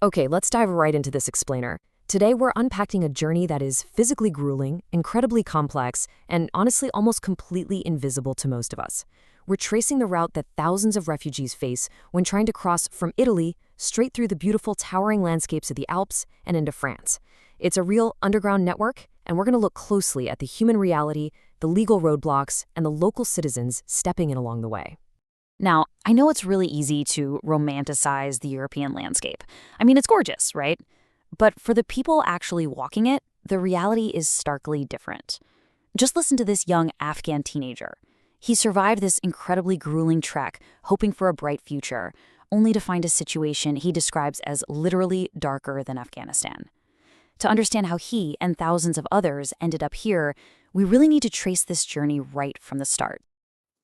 Okay, let's dive right into this explainer. Today, we're unpacking a journey that is physically grueling, incredibly complex, and honestly almost completely invisible to most of us. We're tracing the route that thousands of refugees face when trying to cross from Italy straight through the beautiful towering landscapes of the Alps and into France. It's a real underground network, and we're going to look closely at the human reality, the legal roadblocks, and the local citizens stepping in along the way. Now, I know it's really easy to romanticize the European landscape. I mean, it's gorgeous, right? But for the people actually walking it, the reality is starkly different. Just listen to this young Afghan teenager. He survived this incredibly grueling trek, hoping for a bright future, only to find a situation he describes as literally darker than Afghanistan. To understand how he and thousands of others ended up here, we really need to trace this journey right from the start.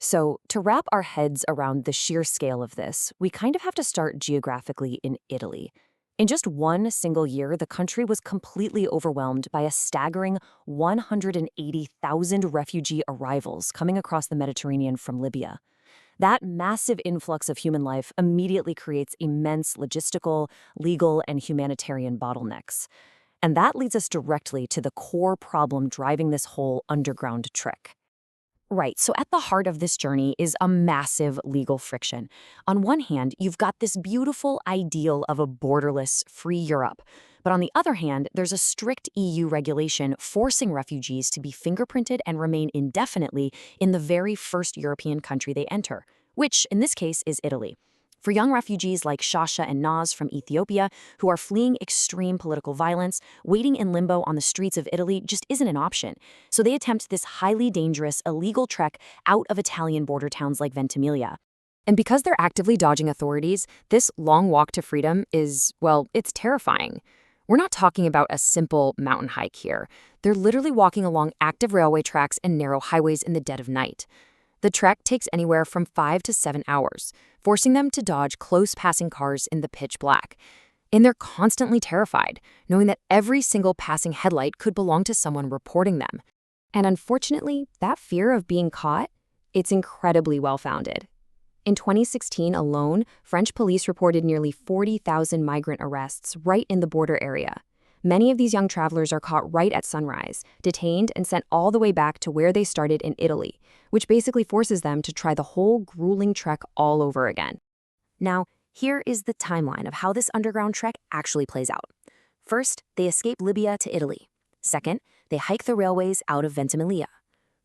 So, to wrap our heads around the sheer scale of this, we kind of have to start geographically in Italy. In just one single year, the country was completely overwhelmed by a staggering 180,000 refugee arrivals coming across the Mediterranean from Libya. That massive influx of human life immediately creates immense logistical, legal, and humanitarian bottlenecks. And that leads us directly to the core problem driving this whole underground trek. Right, so at the heart of this journey is a massive legal friction. On one hand, you've got this beautiful ideal of a borderless, free Europe. But on the other hand, there's a strict EU regulation forcing refugees to be fingerprinted and remain indefinitely in the very first European country they enter, which, in this case, is Italy. For young refugees like Shasha and Naz from Ethiopia, who are fleeing extreme political violence, waiting in limbo on the streets of Italy just isn't an option. So they attempt this highly dangerous, illegal trek out of Italian border towns like Ventimiglia. And because they're actively dodging authorities, this long walk to freedom is, well, it's terrifying. We're not talking about a simple mountain hike here. They're literally walking along active railway tracks and narrow highways in the dead of night. The trek takes anywhere from 5 to 7 hours, forcing them to dodge close-passing cars in the pitch black. And they're constantly terrified, knowing that every single passing headlight could belong to someone reporting them. And unfortunately, that fear of being caught, it's incredibly well-founded. In 2016 alone, French police reported nearly 40,000 migrant arrests right in the border area. Many of these young travelers are caught right at sunrise, detained and sent all the way back to where they started in Italy, which basically forces them to try the whole grueling trek all over again. Now, here is the timeline of how this underground trek actually plays out. First, they escape Libya to Italy. Second, they hike the railways out of Ventimiglia.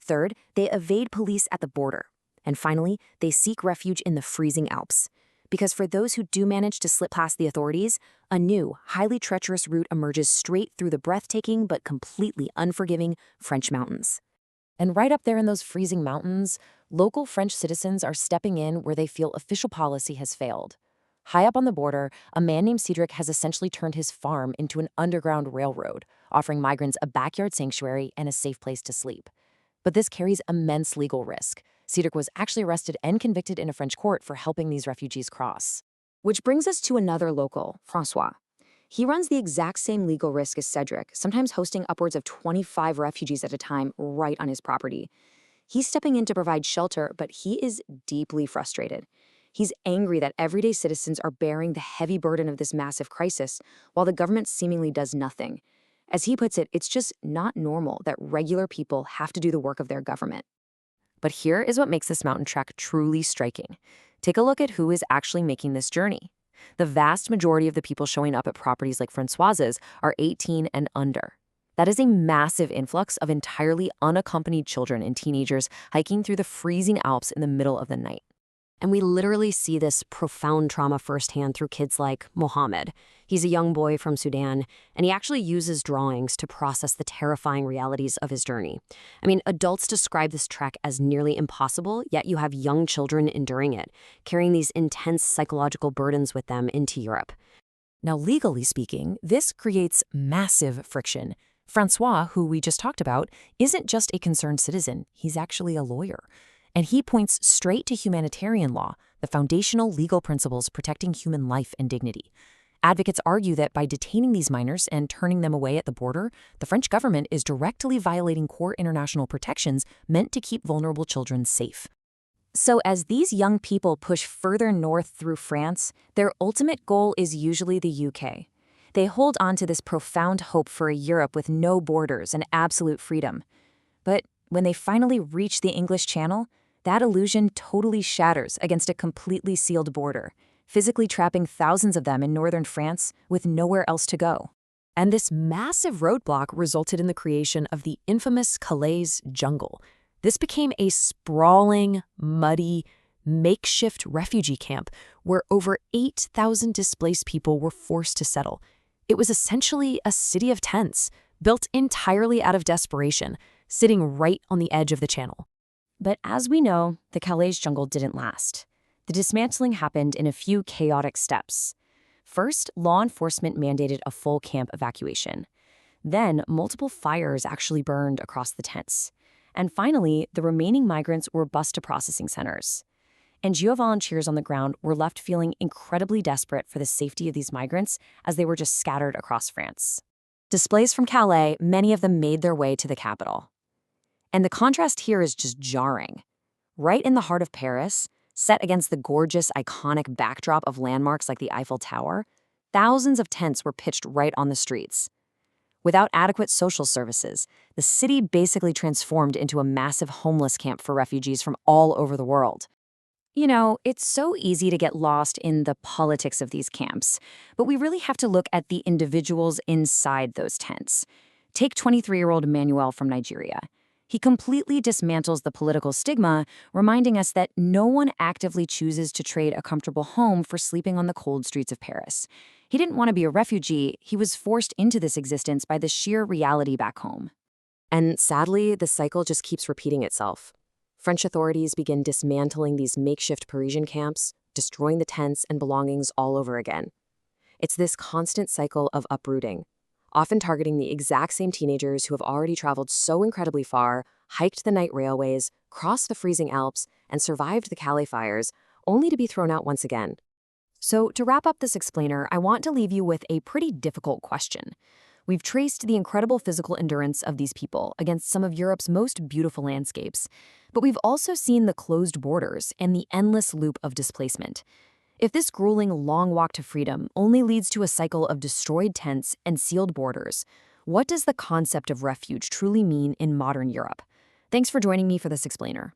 Third, they evade police at the border. And finally, they seek refuge in the freezing Alps. Because for those who do manage to slip past the authorities, a new, highly treacherous route emerges straight through the breathtaking but completely unforgiving French mountains. And right up there in those freezing mountains, local French citizens are stepping in where they feel official policy has failed. High up on the border, a man named Cédric has essentially turned his farm into an underground railroad, offering migrants a backyard sanctuary and a safe place to sleep. But this carries immense legal risk. Cédric was actually arrested and convicted in a French court for helping these refugees cross. Which brings us to another local, François. He runs the exact same legal risk as Cédric, sometimes hosting upwards of 25 refugees at a time right on his property. He's stepping in to provide shelter, but he is deeply frustrated. He's angry that everyday citizens are bearing the heavy burden of this massive crisis, while the government seemingly does nothing. As he puts it, it's just not normal that regular people have to do the work of their government. But here is what makes this mountain trek truly striking. Take a look at who is actually making this journey. The vast majority of the people showing up at properties like Françoise's are 18 and under. That is a massive influx of entirely unaccompanied children and teenagers hiking through the freezing Alps in the middle of the night. And we literally see this profound trauma firsthand through kids like Mohammed. He's a young boy from Sudan, and he actually uses drawings to process the terrifying realities of his journey. I mean, adults describe this trek as nearly impossible, yet you have young children enduring it, carrying these intense psychological burdens with them into Europe. Now, legally speaking, this creates massive friction. François, who we just talked about, isn't just a concerned citizen, he's actually a lawyer. And he points straight to humanitarian law, the foundational legal principles protecting human life and dignity. Advocates argue that by detaining these minors and turning them away at the border, the French government is directly violating core international protections meant to keep vulnerable children safe. So as these young people push further north through France, their ultimate goal is usually the UK. They hold on to this profound hope for a Europe with no borders and absolute freedom. But when they finally reach the English Channel, that illusion totally shatters against a completely sealed border, physically trapping thousands of them in northern France with nowhere else to go. And this massive roadblock resulted in the creation of the infamous Calais jungle. This became a sprawling, muddy, makeshift refugee camp where over 8,000 displaced people were forced to settle. It was essentially a city of tents, built entirely out of desperation, sitting right on the edge of the channel. But as we know, the Calais jungle didn't last. The dismantling happened in a few chaotic steps. First, law enforcement mandated a full camp evacuation. Then, multiple fires actually burned across the tents. And finally, the remaining migrants were bused to processing centers. NGO volunteers on the ground were left feeling incredibly desperate for the safety of these migrants as they were just scattered across France. Displaced from Calais, many of them made their way to the capital. And the contrast here is just jarring. Right in the heart of Paris, set against the gorgeous, iconic backdrop of landmarks like the Eiffel Tower, thousands of tents were pitched right on the streets. Without adequate social services, the city basically transformed into a massive homeless camp for refugees from all over the world. You know, it's so easy to get lost in the politics of these camps, but we really have to look at the individuals inside those tents. Take 23-year-old Emmanuel from Nigeria. He completely dismantles the political stigma, reminding us that no one actively chooses to trade a comfortable home for sleeping on the cold streets of Paris. He didn't want to be a refugee, he was forced into this existence by the sheer reality back home. And sadly, the cycle just keeps repeating itself. French authorities begin dismantling these makeshift Parisian camps, destroying the tents and belongings all over again. It's this constant cycle of uprooting, often targeting the exact same teenagers who have already traveled so incredibly far, hiked the night railways, crossed the freezing Alps, and survived the Calais fires, only to be thrown out once again. So, to wrap up this explainer, I want to leave you with a pretty difficult question. We've traced the incredible physical endurance of these people against some of Europe's most beautiful landscapes, but we've also seen the closed borders and the endless loop of displacement. If this grueling long walk to freedom only leads to a cycle of destroyed tents and sealed borders, what does the concept of refuge truly mean in modern Europe? Thanks for joining me for this explainer.